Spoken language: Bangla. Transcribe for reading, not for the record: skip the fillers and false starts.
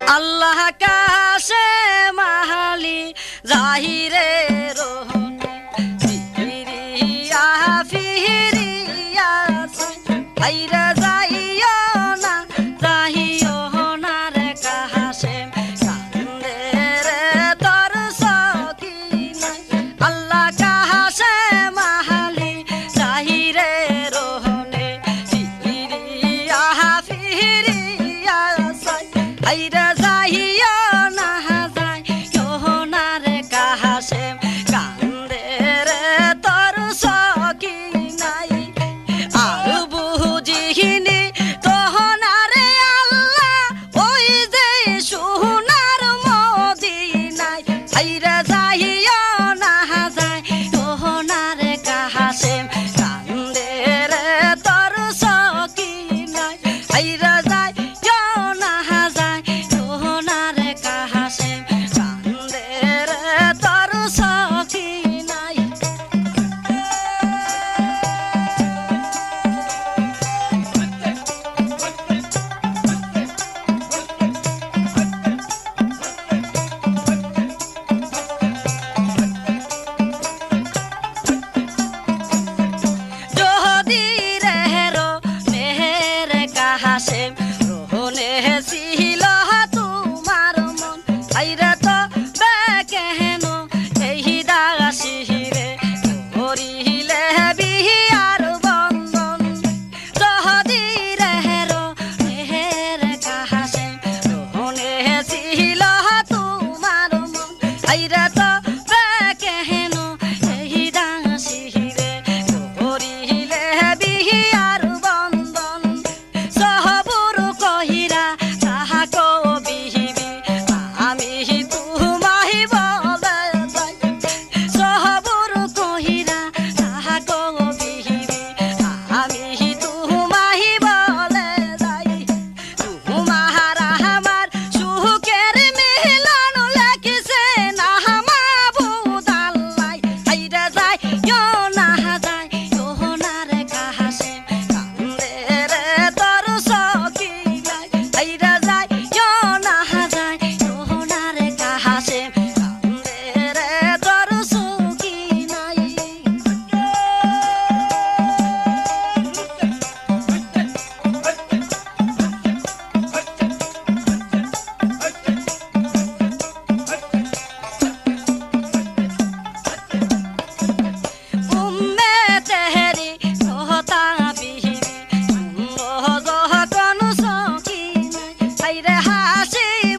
আল্লাহ কাছে মাহালি জাহিরে রোহনে ফিরিয়া ফিরিয়া আইরা যাইও না যাইও না রে কাছে কান্দে রে তোর সকিনা আল্লাহ কাছে মাহালি জাহিরে রোহনে ফিরিয়া ফিরিয়া আইরা যাইও না যাইও না রে কাছে কান্দে রে তোর সকিনাই আর বুঝিনি তখন আরে আল্লাহ ওই যে সোনার মদিনায় আইরা যাইও না যাইও না রে কাছে কান্দে রে তোর সকিনাই আইরা যাইও না যাইও না রে কাছে কান্দে রে তোর সকিনাই যদি রেহরো মেহের কাহাসে রোহনে ছিল তোমার মন আইরা তো বেকেহেন এই দাসি রে করিলে বিহার বন্ধন যদি রেহরো মেহের কাহাসে রোহনে ছিল তোমার মন আইরা